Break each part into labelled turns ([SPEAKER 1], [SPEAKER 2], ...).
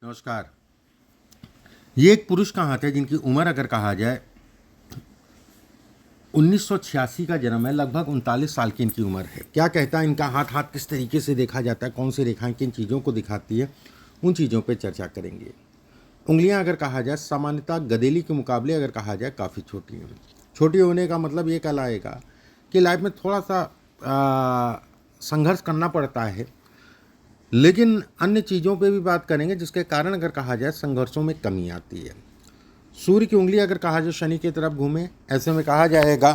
[SPEAKER 1] नमस्कार। ये एक पुरुष का हाथ है जिनकी उम्र अगर कहा जाए 1986 का जन्म है, लगभग 39 साल की इनकी उम्र है। क्या कहता है इनका हाथ किस तरीके से देखा जाता है, कौन सी रेखाएं किन चीज़ों को दिखाती है, उन चीज़ों पे चर्चा करेंगे। उंगलियां अगर कहा जाए सामान्यतः गदेली के मुकाबले अगर कहा जाए काफ़ी छोटी हैं। छोटी होने का मतलब ये कहलाएगा कि लाइफ में थोड़ा सा संघर्ष करना पड़ता है, लेकिन अन्य चीज़ों पे भी बात करेंगे जिसके कारण अगर कहा जाए संघर्षों में कमी आती है। सूर्य की उंगली अगर कहा जाए शनि की तरफ घूमे, ऐसे में कहा जाएगा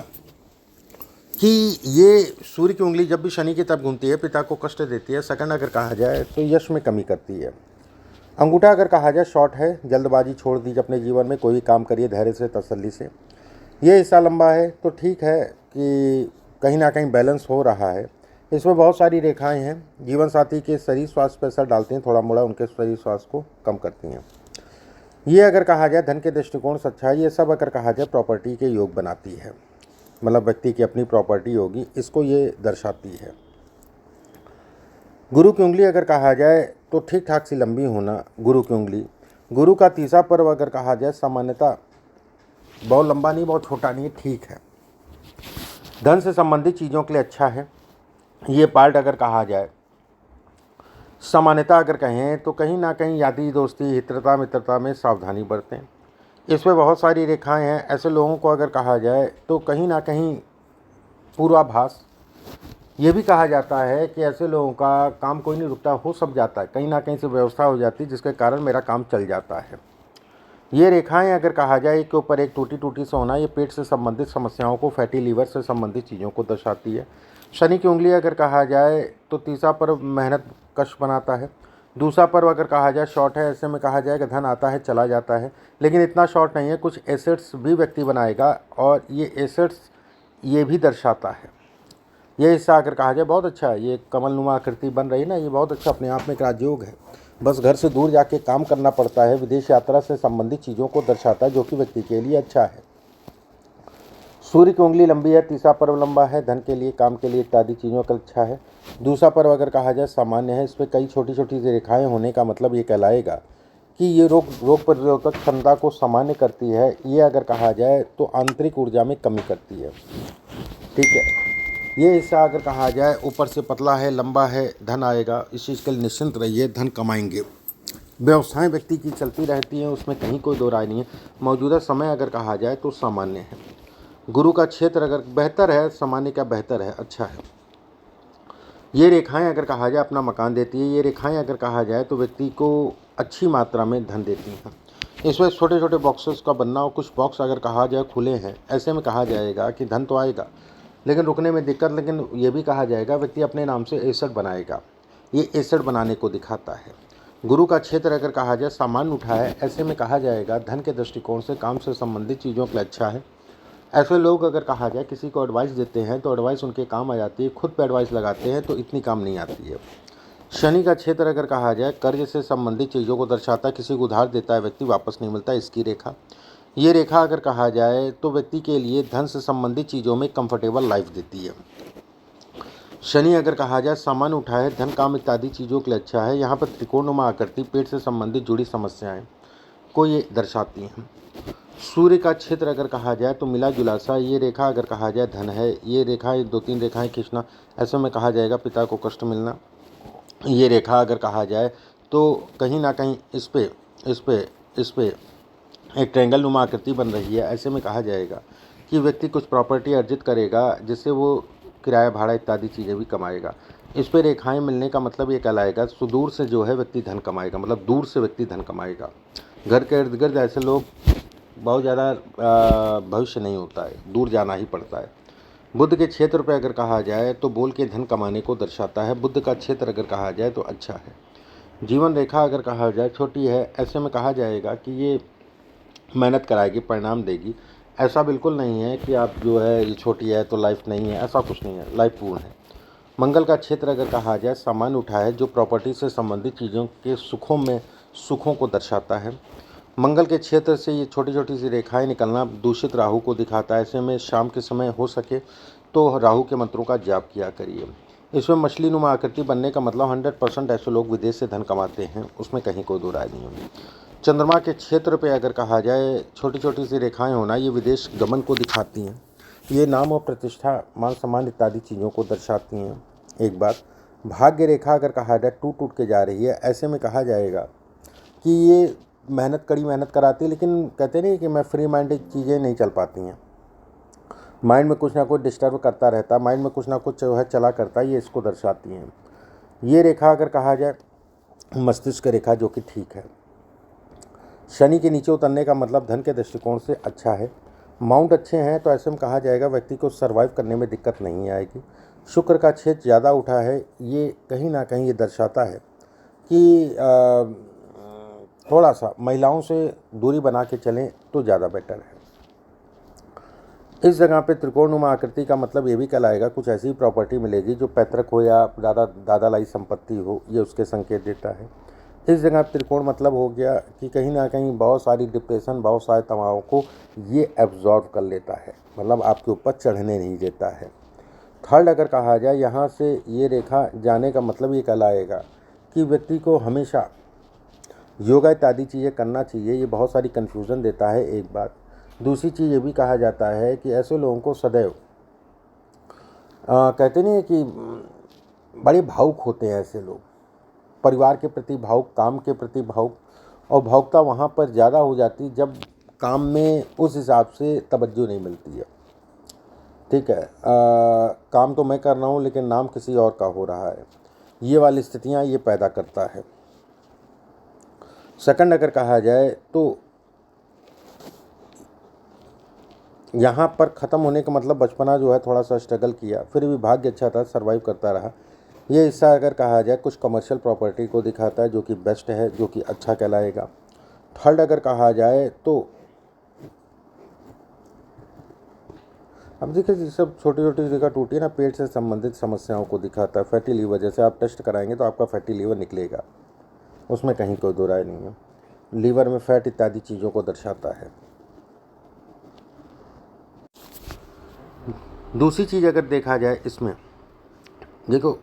[SPEAKER 1] कि ये सूर्य की उंगली जब भी शनि की तरफ घूमती है पिता को कष्ट देती है। सेकंड अगर कहा जाए तो यश में कमी करती है। अंगूठा अगर कहा जाए शॉर्ट है, जल्दबाजी छोड़ दीजिए अपने जीवन में, कोई भी काम करिए धैर्य से तसल्ली से। ये हिस्सा लंबा है तो ठीक है कि कहीं ना कहीं बैलेंस हो रहा है। इसमें बहुत सारी रेखाएं हैं, जीवन साथी के शरीर स्वास्थ्य पर असर डालती हैं, थोड़ा मोड़ा उनके शरीर स्वास्थ्य को कम करती हैं। ये अगर कहा जाए धन के दृष्टिकोण से अच्छा है। ये सब अगर कहा जाए प्रॉपर्टी के योग बनाती है, मतलब व्यक्ति की अपनी प्रॉपर्टी होगी, इसको ये दर्शाती है। गुरु की उंगली अगर कहा जाए तो ठीक ठाक सी लंबी होना गुरु की उंगली। गुरु का तीसरा पर्व अगर कहा जाए सामान्यतः बहुत लंबा नहीं बहुत छोटा नहीं, ठीक है। धन से संबंधित चीज़ों के लिए अच्छा है। ये पार्ट अगर कहा जाए सामान्यतः अगर कहें तो कहीं ना कहीं यारी दोस्ती हित्रता मित्रता में सावधानी बरतें। इसमें बहुत सारी रेखाएं हैं। ऐसे लोगों को अगर कहा जाए तो कहीं ना कहीं पूर्वाभास, ये भी कहा जाता है कि ऐसे लोगों का काम कोई नहीं रुकता, हो सब जाता है, कहीं ना कहीं से व्यवस्था हो जाती है जिसके कारण मेरा काम चल जाता है। ये रेखाएं अगर कहा जाए एक के ऊपर एक टूटी टूटी से होना, ये पेट से संबंधित समस्याओं को, फैटी लीवर से संबंधित चीज़ों को दर्शाती है। शनि की उंगली अगर कहा जाए तो तीसरा पर्व मेहनत कष्ट बनाता है। दूसरा पर्व अगर कहा जाए शॉर्ट है, ऐसे में कहा जाए कि धन आता है चला जाता है, लेकिन इतना शॉर्ट नहीं है, कुछ एसेट्स भी व्यक्ति बनाएगा और ये एसेट्स ये भी दर्शाता है। ये हिस्सा अगर कहा जाए बहुत अच्छा है। ये कमलनुमा आकृति बन रही है ना, ये बहुत अच्छा अपने आप में एक राजयोग है। बस घर से दूर जाके काम करना पड़ता है, विदेश यात्रा से संबंधित चीज़ों को दर्शाता है जो कि व्यक्ति के लिए अच्छा है। सूर्य की उंगली लंबी है, तीसरा पर्व लंबा है, धन के लिए काम के लिए इत्यादि चीज़ों का अच्छा है। दूसरा पर्व अगर कहा जाए सामान्य है, इस पर कई छोटी छोटी सी रेखाएं होने का मतलब ये कहलाएगा कि ये रोग प्रतिरोधक क्षमता को सामान्य करती है। ये अगर कहा जाए तो आंतरिक ऊर्जा में कमी करती है, ठीक है। ये हिस्सा अगर कहा जाए ऊपर से पतला है, लंबा है, धन आएगा, इस चीज़ के लिए निश्चिंत रहिए, धन कमाएंगे। व्यवसाय व्यक्ति की चलती रहती हैं, उसमें कहीं कोई दो राय नहीं है। मौजूदा समय अगर कहा जाए तो सामान्य है। गुरु का क्षेत्र अगर बेहतर है, सामान्य का बेहतर है, अच्छा है। ये रेखाएं अगर कहा जाए अपना मकान देती है। ये रेखाएं अगर कहा जाए तो व्यक्ति को अच्छी मात्रा में धन देती हैं। इसमें छोटे छोटे बॉक्सेस का बनना और कुछ बॉक्स अगर कहा जाए खुले हैं, ऐसे में कहा जाएगा कि धन तो आएगा लेकिन रुकने में दिक्कत। लेकिन ये भी कहा जाएगा व्यक्ति अपने नाम से एसेट बनाएगा, ये एसेट बनाने को दिखाता है। गुरु का क्षेत्र अगर कहा जाए सामान्य उठा है, ऐसे में कहा जाएगा धन के दृष्टिकोण से काम से संबंधित चीज़ों के लिए अच्छा है। ऐसे लोग अगर कहा जाए किसी को एडवाइस देते हैं तो एडवाइस उनके काम आ जाती है, खुद पे एडवाइस लगाते हैं तो इतनी काम नहीं आती है। शनि का क्षेत्र अगर कहा जाए कर्ज से संबंधित चीज़ों को दर्शाता है, किसी को उधार देता है व्यक्ति वापस नहीं मिलता, इसकी रेखा। ये रेखा अगर कहा जाए तो व्यक्ति के लिए धन से संबंधित चीज़ों में कंफर्टेबल लाइफ देती है। शनि अगर कहा जाए सामान्य उठा है, धन काम इत्यादि चीज़ों के लिए अच्छा है। यहाँ पर त्रिकोणनुमा आकृति पेट से संबंधित जुड़ी समस्याएं को ये दर्शाती हैं। सूर्य का क्षेत्र अगर कहा जाए तो मिला जुला सा। ये रेखा अगर कहा जाए धन है। ये रेखाएं दो तीन रेखाएं खींचना, ऐसे में कहा जाएगा पिता को कष्ट मिलना। ये रेखा अगर कहा जाए तो कहीं ना कहीं इस पे एक ट्रायंगल नुमा आकृति बन रही है, ऐसे में कहा जाएगा कि व्यक्ति कुछ प्रॉपर्टी अर्जित करेगा जिससे वो किराया भाड़ा इत्यादि चीज़ें भी कमाएगा। इस पर रेखाएं मिलने का मतलब ये कहलाएगा सुदूर से जो है व्यक्ति धन कमाएगा, मतलब दूर से व्यक्ति धन कमाएगा। घर के इर्द गिर्द ऐसे लोग बहुत ज़्यादा भविष्य नहीं होता है, दूर जाना ही पड़ता है। बुध के क्षेत्र पर अगर कहा जाए तो बोल के धन कमाने को दर्शाता है। बुध का क्षेत्र अगर कहा जाए तो अच्छा है। जीवन रेखा अगर कहा जाए छोटी है, ऐसे में कहा जाएगा कि ये मेहनत कराएगी, परिणाम देगी। ऐसा बिल्कुल नहीं है कि आप जो है ये छोटी है तो लाइफ नहीं है, ऐसा कुछ नहीं है, लाइफ पूर्ण है। मंगल का क्षेत्र अगर कहा जाए सामान्य उठा है, जो प्रॉपर्टी से संबंधित चीज़ों के सुखों को दर्शाता है। मंगल के क्षेत्र से ये छोटी छोटी सी रेखाएं निकलना दूषित राहु को दिखाता है। ऐसे में शाम के समय हो सके तो राहु के मंत्रों का जाप किया करिए। इसमें मछली नुमा आकृति बनने का मतलब 100% ऐसे लोग विदेश से धन कमाते हैं, उसमें कहीं कोई दो राय नहीं होगी। चंद्रमा के क्षेत्र पे अगर कहा जाए छोटी छोटी सी रेखाएं होना, ये विदेश गमन को दिखाती हैं। ये नाम और प्रतिष्ठा, मान सम्मान इत्यादि चीज़ों को दर्शाती हैं। एक बात, भाग्य रेखा अगर कहा जाए टूट टूट के जा रही है, ऐसे में कहा जाएगा कि ये मेहनत, कड़ी मेहनत कराती है, लेकिन कहते नहीं कि मैं फ्री माइंडेड चीज़ें नहीं चल पाती हैं। माइंड में कुछ ना कुछ डिस्टर्ब करता रहता है, माइंड में कुछ ना कुछ जो है चला करता है, ये इसको दर्शाती हैं। ये रेखा अगर कहा जाए मस्तिष्क रेखा, जो कि ठीक है। शनि के नीचे उतरने का मतलब धन के दृष्टिकोण से अच्छा है। माउंट अच्छे हैं तो ऐसे में कहा जाएगा व्यक्ति को सर्वाइव करने में दिक्कत नहीं आएगी। शुक्र का छेद ज़्यादा उठा है, ये कहीं ना कहीं ये दर्शाता है कि थोड़ा सा महिलाओं से दूरी बना के चलें तो ज़्यादा बेटर है। इस जगह पे त्रिकोणनुमा आकृति का मतलब ये भी कहलाएगा कुछ ऐसी प्रॉपर्टी मिलेगी जो पैतृक हो या दादालाई संपत्ति हो, ये उसके संकेत देता है। इस जगह त्रिकोण मतलब हो गया कि कहीं ना कहीं बहुत सारी डिप्रेशन, बहुत सारे तनावों को ये एब्जॉर्व कर लेता है, मतलब आपके ऊपर चढ़ने नहीं देता है। थर्ड अगर कहा जाए, यहाँ से ये रेखा जाने का मतलब ये कहलाएगा कि व्यक्ति को हमेशा योगा इत्यादि चीज़ें करना चाहिए। ये बहुत सारी कन्फ्यूज़न देता है, एक बात। दूसरी चीज़ ये भी कहा जाता है कि ऐसे लोगों को सदैव कहते नहीं है कि बड़े भावुक होते हैं ऐसे लोग, परिवार के प्रति भावुक, काम के प्रति भावुक, और भावुकता वहाँ पर ज़्यादा हो जाती जब काम में उस हिसाब से तवज्जो नहीं मिलती है। ठीक है, काम तो मैं कर रहा हूँ लेकिन नाम किसी और का हो रहा है, ये वाली स्थितियाँ ये पैदा करता है। सेकंड अगर कहा जाए तो यहाँ पर ख़त्म होने का मतलब बचपना जो है थोड़ा सा स्ट्रगल किया, फिर भी भाग्य अच्छा था, सर्वाइव करता रहा। ये हिस्सा अगर कहा जाए कुछ कमर्शियल प्रॉपर्टी को दिखाता है, जो कि बेस्ट है, जो कि अच्छा कहलाएगा। थर्ड अगर कहा जाए तो अब देखिए सब छोटी छोटी जगह टूटी है ना, पेट से संबंधित समस्याओं को दिखाता है। फैटी लीवर, जैसे आप टेस्ट कराएंगे तो आपका फैटी लीवर निकलेगा, उसमें कहीं कोई दो राय नहीं है। लीवर में फैट इत्यादि चीज़ों को दर्शाता है। दूसरी चीज़ अगर देखा जाए इसमें, देखो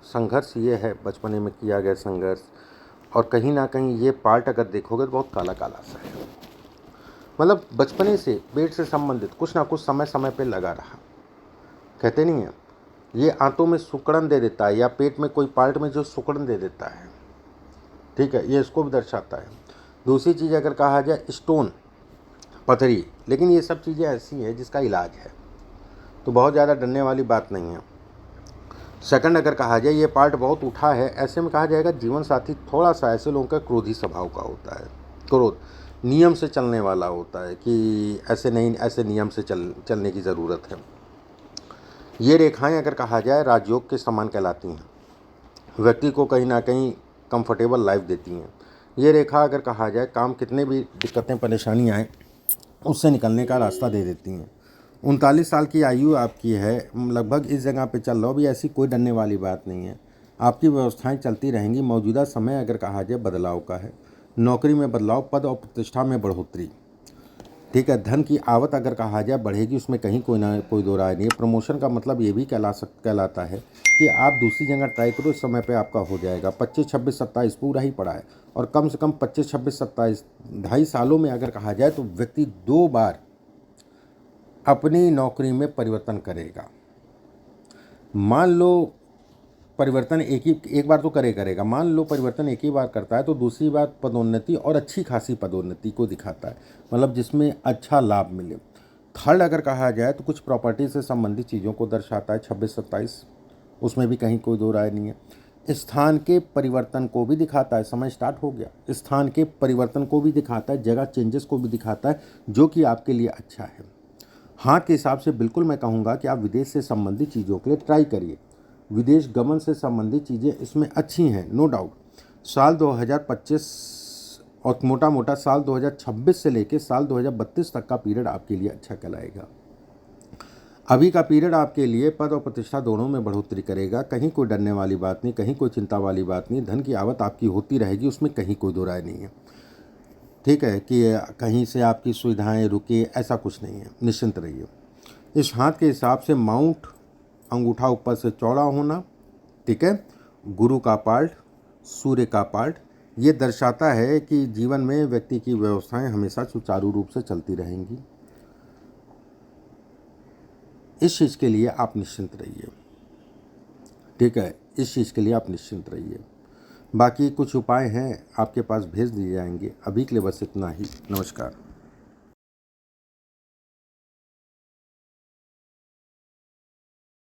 [SPEAKER 1] संघर्ष ये है, बचपने में किया गया संघर्ष, और कहीं ना कहीं ये पार्ट अगर देखोगे तो बहुत काला काला सा है। मतलब बचपने से पेट से संबंधित कुछ ना कुछ समय समय पे लगा रहा, कहते नहीं है, ये आंतों में सुकड़न दे देता है, या पेट में कोई पार्ट में जो सुकड़न दे देता है, ठीक है, ये इसको भी दर्शाता है। दूसरी चीज़ अगर कहा जाए स्टोन, पथरी, लेकिन ये सब चीज़ें ऐसी हैं जिसका इलाज है, तो बहुत ज़्यादा डरने वाली बात नहीं है। सेकंड अगर कहा जाए ये पार्ट बहुत उठा है, ऐसे में कहा जाएगा जीवन साथी थोड़ा सा ऐसे लोगों का क्रोधी स्वभाव का होता है। क्रोध नियम से चलने वाला होता है कि ऐसे नहीं, ऐसे नियम से चलने की ज़रूरत है। ये रेखाएं अगर कहा जाए राजयोग के समान कहलाती हैं, व्यक्ति को कहीं ना कहीं कंफर्टेबल लाइफ देती हैं। ये रेखा अगर कहा जाए काम कितने भी दिक्कतें परेशानी आए उससे निकलने का रास्ता दे देती हैं। 39 साल की आयु आपकी है, लगभग इस जगह पे चल रहा हो, भी ऐसी कोई डरने वाली बात नहीं है। आपकी व्यवस्थाएं चलती रहेंगी। मौजूदा समय अगर कहा जाए बदलाव का है, नौकरी में बदलाव, पद और प्रतिष्ठा में बढ़ोतरी, ठीक है। धन की आवक अगर कहा जाए बढ़ेगी, उसमें कहीं कोई दो राय नहीं है। प्रमोशन का मतलब ये भी कहलाता है कि आप दूसरी जगह ट्राई करो, इस समय पे आपका हो जाएगा। 25, 26, 27 पूरा ही पड़ा है, और कम से कम 25, 26, 27 2.5 सालों में अगर कहा जाए तो व्यक्ति 2 बार अपनी नौकरी में परिवर्तन करेगा। मान लो परिवर्तन एक बार तो करेगा, मान लो परिवर्तन एक ही बार करता है तो दूसरी बार पदोन्नति, और अच्छी खासी पदोन्नति को दिखाता है, मतलब जिसमें अच्छा लाभ मिले। थर्ड अगर कहा जाए तो कुछ प्रॉपर्टी से संबंधित चीज़ों को दर्शाता है, 26, 27, उसमें भी कहीं कोई दो राय नहीं है। स्थान के परिवर्तन को भी दिखाता है, समय स्टार्ट हो गया, स्थान के परिवर्तन को भी दिखाता है, जगह चेंजेस को भी दिखाता है, जो कि आपके लिए अच्छा है। हाथ के हिसाब से बिल्कुल मैं कहूँगा कि आप विदेश से संबंधित चीज़ों के लिए ट्राई करिए। विदेश गमन से संबंधित चीज़ें इसमें अच्छी हैं, नो डाउट। साल 2025 और मोटा मोटा साल 2026 से लेकर साल 2032 तक का पीरियड आपके लिए अच्छा कहलाएगा। अभी का पीरियड आपके लिए पद और प्रतिष्ठा दोनों में बढ़ोतरी करेगा, कहीं कोई डरने वाली बात नहीं, कहीं कोई चिंता वाली बात नहीं। धन की आवक आपकी होती रहेगी, उसमें कहीं कोई दो राय नहीं है, ठीक है, कि कहीं से आपकी सुविधाएं रुके, ऐसा कुछ नहीं है, निश्चिंत रहिए। इस हाथ के हिसाब से माउंट, अंगूठा ऊपर से चौड़ा होना, ठीक है। गुरु का पार्ट, सूर्य का पार्ट, ये दर्शाता है कि जीवन में व्यक्ति की व्यवस्थाएं हमेशा सुचारू रूप से चलती रहेंगी। इस चीज़ के लिए आप निश्चिंत रहिए, ठीक है, इस चीज़ के लिए आप निश्चिंत रहिए। बाकी कुछ उपाय हैं आपके पास भेज दिए जाएंगे। अभी के लिए बस इतना ही। नमस्कार।